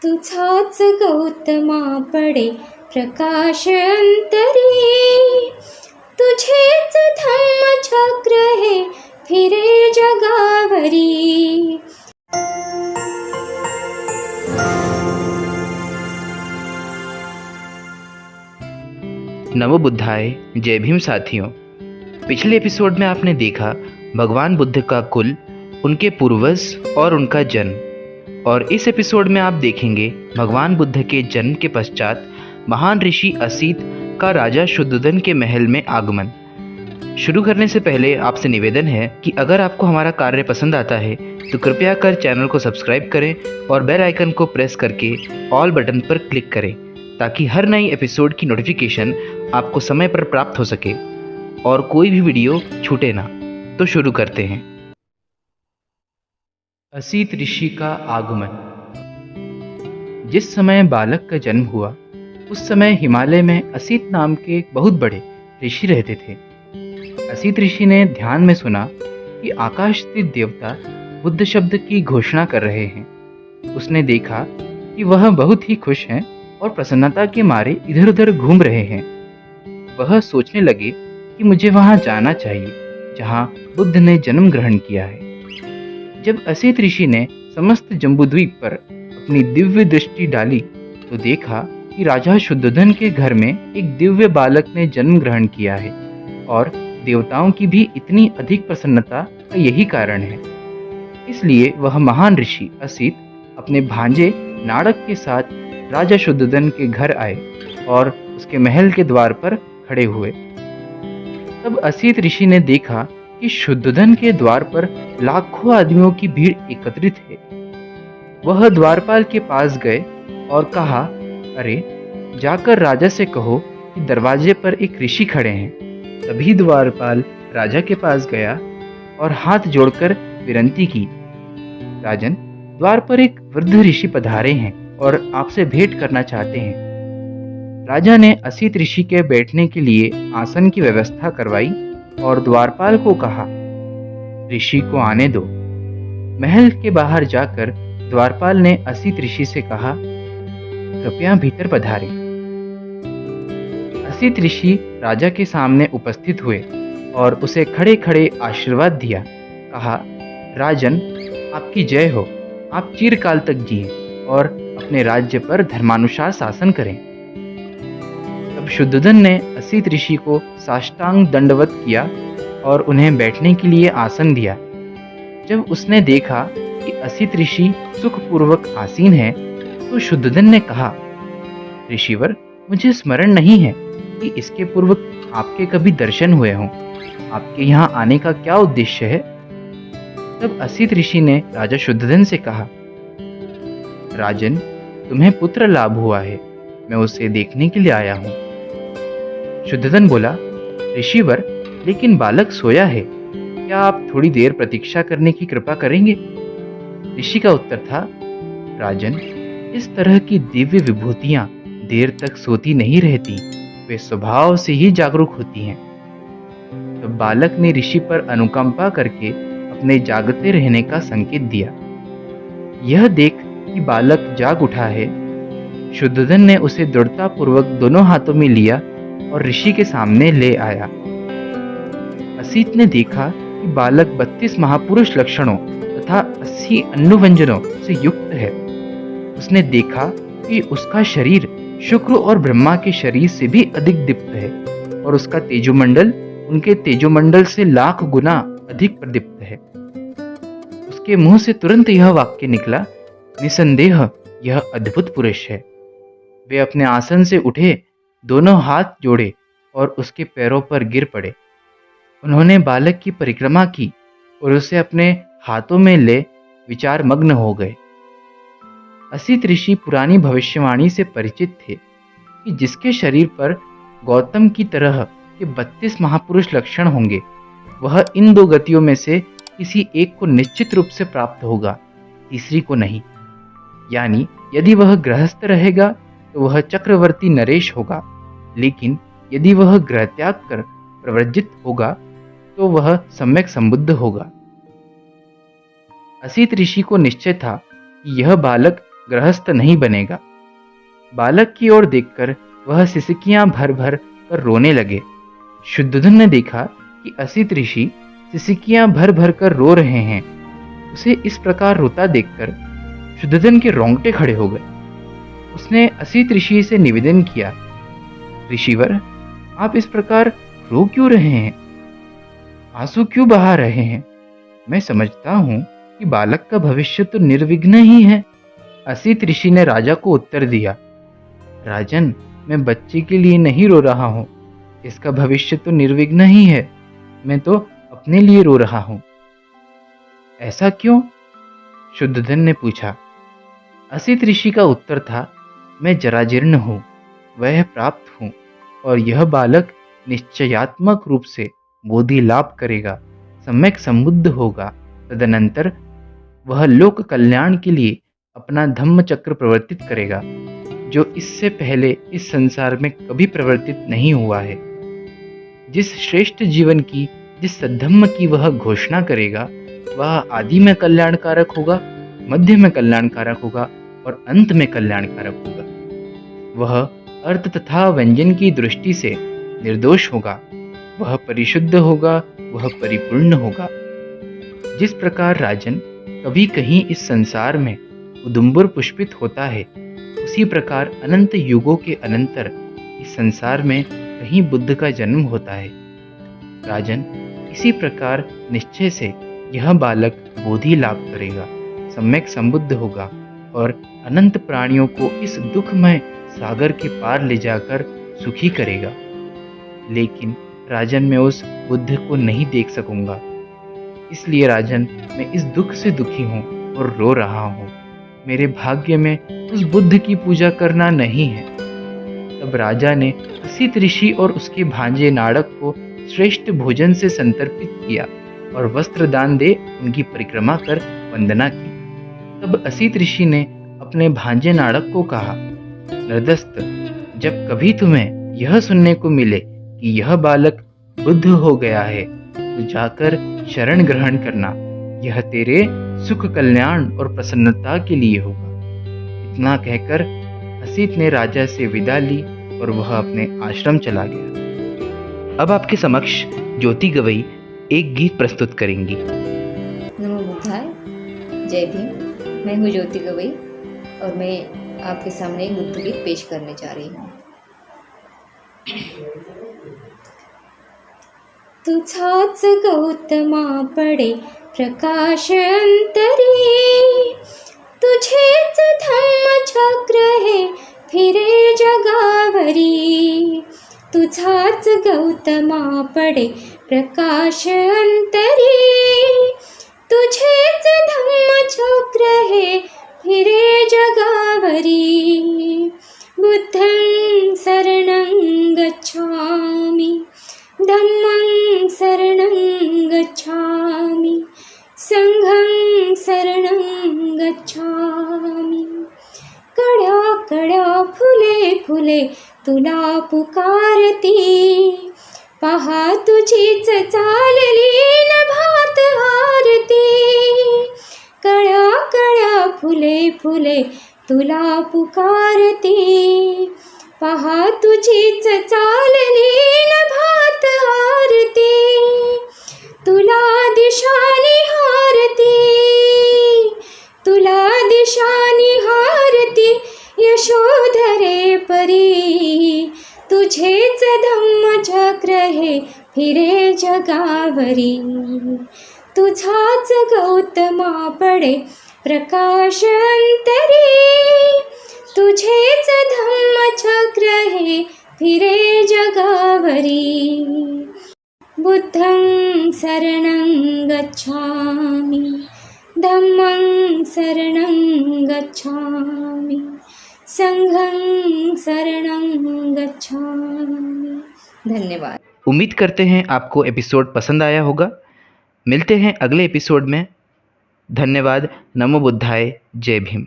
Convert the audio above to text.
तुझाच गौतमा पडे प्रकाश अंतरी, तुझेच धम्मचक्र हे फिरे जगावरी. नमो बुद्धाय, जय भीम साथियों। पिछले एपिसोड में आपने देखा भगवान बुद्ध का कुल, उनके पूर्वज और उनका जन्म। और इस एपिसोड में आप देखेंगे भगवान बुद्ध के जन्म के पश्चात महान ऋषि असीत का राजा शुद्धोधन के महल में आगमन। शुरू करने से पहले आपसे निवेदन है कि अगर आपको हमारा कार्य पसंद आता है तो कृपया कर चैनल को सब्सक्राइब करें और बेल आइकन को प्रेस करके ऑल बटन पर क्लिक करें ताकि हर नई एपिसोड की नोटिफिकेशन आपको समय पर प्राप्त हो सके और कोई भी वीडियो छूटे ना। तो शुरू करते हैं। असीत ऋषि का आगमन। जिस समय बालक का जन्म हुआ उस समय हिमालय में असीत नाम के एक बहुत बड़े ऋषि रहते थे। असीत ऋषि ने ध्यान में सुना कि आकाश स्थित देवता बुद्ध शब्द की घोषणा कर रहे हैं। उसने देखा कि वह बहुत ही खुश हैं और प्रसन्नता के मारे इधर उधर घूम रहे हैं। वह सोचने लगे कि मुझे वहां जाना चाहिए जहां बुद्ध ने जन्म ग्रहण किया है। जब असीत ऋषि ने समस्त जम्बूद्वीप पर अपनी दिव्य दृष्टि डाली तो देखा कि राजा शुद्धोधन के घर में एक दिव्य बालक ने जन्म ग्रहण किया है और देवताओं की भी इतनी अधिक प्रसन्नता का यही कारण है। इसलिए वह महान ऋषि असीत अपने भांजे नाड़क के साथ राजा शुद्धोधन के घर आए और उसके महल के द्वार पर खड़े हुए। तब असीत ऋषि ने देखा कि शुद्धोधन के द्वार पर लाखों आदमियों की भीड़ एकत्रित है। वह द्वारपाल के पास गए और कहा, अरे जाकर राजा से कहो कि दरवाजे पर एक ऋषि खड़े हैं। तभी द्वारपाल राजा के पास गया और हाथ जोड़कर विनती की, राजन, द्वार पर एक वृद्ध ऋषि पधारे हैं और आपसे भेंट करना चाहते हैं। राजा ने असीत ऋषि के बैठने के लिए आसन की व्यवस्था करवाई और द्वारपाल को कहा, ऋषि को आने दो। महल के बाहर जाकर द्वारपाल ने असीत ऋषि से कहा, कृपया भीतर पधारें। असीत ऋषि राजा के सामने उपस्थित हुए और उसे खड़े खड़े आशीर्वाद दिया। कहा, राजन, आपकी जय हो। आप चिरकाल तक जिए और अपने राज्य पर धर्मानुसार शासन करें। तब शुद्धोधन ने असीत ऋषि को साष्टांग दंडवत किया और उन्हें बैठने के लिए आसन दिया। जब उसने देखा कि असीत ऋषि सुखपूर्वक आसीन है तो शुद्धोधन ने कहा, ऋषिवर, मुझे स्मरण नहीं है कि इसके पूर्व आपके कभी दर्शन हुए हों। आपके यहाँ आने का क्या उद्देश्य है? तब असीत ऋषि ने राजा शुद्धोधन से कहा, राजन, तुम्हें पुत्र लाभ हुआ है, मैं उसे देखने के लिए आया हूँ। शुद्धोधन बोला, ऋषिवर, लेकिन बालक सोया है, क्या आप थोड़ी देर प्रतीक्षा करने की कृपा करेंगे? ऋषि का उत्तर था, राजन, इस तरह की दिव्य विभूतियां देर तक सोती नहीं रहती, वे स्वभाव से ही जागरूक होती हैं। तो बालक ने ऋषि पर अनुकंपा करके अपने जागते रहने का संकेत दिया। यह देख कि बालक जाग उठा है, शुद्धोधन ने उसे दृढ़तापूर्वक दोनों हाथों में लिया और ऋषि के सामने ले आया। असीत ने देखा कि बालक 32 महापुरुष लक्षणों तथा 80 अनुव्यंजनों से युक्त है। उसने देखा कि उसका शरीर शुक्र और ब्रह्मा के शरीर से भी अधिक दीप्त है और उसका तेजोमंडल उनके तेजोमंडल से लाख गुना अधिक प्रदीप्त है। उसके मुंह से तुरंत यह वाक्य निकला, निसंदेह यह अद्भुत पुरुष है। वे अपने आसन से उठे, दोनों हाथ जोड़े और उसके पैरों पर गिर पड़े। उन्होंने बालक की परिक्रमा की और उसे अपने हाथों में ले विचार मग्न हो गए। असीत ऋषि पुरानी भविष्यवाणी से परिचित थे कि जिसके शरीर पर गौतम की तरह के 32 महापुरुष लक्षण होंगे, वह इन दो गतियों में से किसी एक को निश्चित रूप से प्राप्त होगा, तीसरी को नहीं। यानी यदि वह गृहस्थ रहेगा तो वह चक्रवर्ती नरेश होगा, लेकिन यदि वह ग्रह त्याग कर प्रव्रजित होगा तो वह सम्यक संबुद्ध होगा। असीत ऋषि को निश्चय था कि यह बालक गृहस्थ नहीं बनेगा। बालक की ओर देखकर वह सिसकियां भर भर कर रोने लगे। शुद्धोधन ने देखा कि असित ऋषि सिसकियां भर भर कर रो रहे हैं। उसे इस प्रकार रोता देखकर शुद्धोधन के रोंगटे खड़े हो गए। उसने असित ऋषि से निवेदन किया, ऋषिवर, आप इस प्रकार रो क्यों रहे हैं? आंसू क्यों बहा रहे हैं? मैं समझता हूं कि बालक का भविष्य तो निर्विघ्न ही है। असित ऋषि ने राजा को उत्तर दिया, राजन, मैं बच्चे के लिए नहीं रो रहा हूं। इसका भविष्य तो निर्विघ्न ही है। मैं तो अपने लिए रो रहा हूं। ऐसा क्यों? शुद्धोधन ने पूछा। असित ऋषि का उत्तर था, मैं जराजीर्ण हूं, वह प्राप्त हूं, और यह बालक निश्चयात्मक रूप से बोधि लाभ करेगा, सम्यक संबुद्ध होगा। तदनंतर वह लोक कल्याण के लिए अपना धम्म चक्र प्रवर्तित करेगा, जो इससे पहले इस संसार में कभी प्रवर्तित नहीं हुआ है। जिस श्रेष्ठ जीवन की, जिस सद्धम्म की वह घोषणा करेगा, वह आदि में कल्याणकारक होगा, मध्य में कल्याणकारक होगा और अंत में कल्याणकारक होगा। वह अर्थ तथा व्यंजन की दृष्टि से निर्दोष होगा, वह परिशुद्ध होगा, वह परिपूर्ण होगा। जिस प्रकार राजन कभी कहीं इस संसार में उदुम्बर पुष्पित होता है, उसी प्रकार अनंत युगों के अनंतर इस संसार में कहीं बुद्ध का जन्म होता है। राजन, इसी प्रकार निश्चय से यह बालक बोधि लाभ करेगा, सम्यक संबुद्ध होगा और अनंत प्राणियों को इस दुखमय सागर के पार ले जाकर सुखी करेगा। लेकिन राजन, मैं उस बुद्ध को नहीं देख सकूंगा। इसलिए राजन, मैं इस दुख से दुखी हूँ और रो रहा हूँ। मेरे भाग्य में उस बुद्ध की पूजा करना नहीं है। तब राजा ने असित ऋषि और उसके भांजे नाड़क को श्रेष्ठ भोजन से संतर्पित किया और वस्त्र दान दे उनकी परिक्रमा कर वंदना की। तब असित ऋषि ने अपने भांजे नाड़क को कहा, नरदस्त, जब कभी तुम्हें यह सुनने को मिले कि यह बालक बुद्ध हो गया है, तो जाकर शरण ग्रहण करना। यह तेरे सुख, कल्याण और प्रसन्नता के लिए होगा। इतना कहकर असित ने राजा से विदा ली और वह अपने आश्रम चला गया। अब आपके समक्ष ज्योति गवई एक गीत प्रस्तुत करेंगी। नमो बुद्धाय, जय भीम। मैं हूँ ज्योति गवई और मैं आपके सामने एक बुद्ध गीत पेश करने जा रही हूँ। तुझाच गौतमा पडे प्रकाश अंतरी, तुझेच धम्मचक्र हे फिरे जगावरी। तुझाच गौतमा पडे प्रकाश अंतरी, तुझेच धम्मचक्र हे फिरे जगावरी। बुद्धं शरणं गच्छामि, धम्मं शरणं गच्छामि, संघं शरणं गच्छामि। कड्या कड्या फुले फुले तुला पुकारती, पहा तुझीच चालली नभात आरती। कड्या कड्या फुले फुले तुला पुकारती, पहा तुझीच चालली नभात आरती। तुला दिशा निहारती, तुला दिशा निहारती यशोधरे परी। तुझेच धम्मचक्र हे फिरे जगावरी। तुझाच गौतमा पडे प्रकाश अंतरी, तुझेच धम्मचक्र हे फिरे जगावरी। बुद्धं शरणं गच्छामि, धम्मं शरणं गच्छामि, संघं शरणं गच्छामि। धन्यवाद। उम्मीद करते हैं आपको एपिसोड पसंद आया होगा। मिलते हैं अगले एपिसोड में। धन्यवाद। नमो बुद्धाय। जय भीम।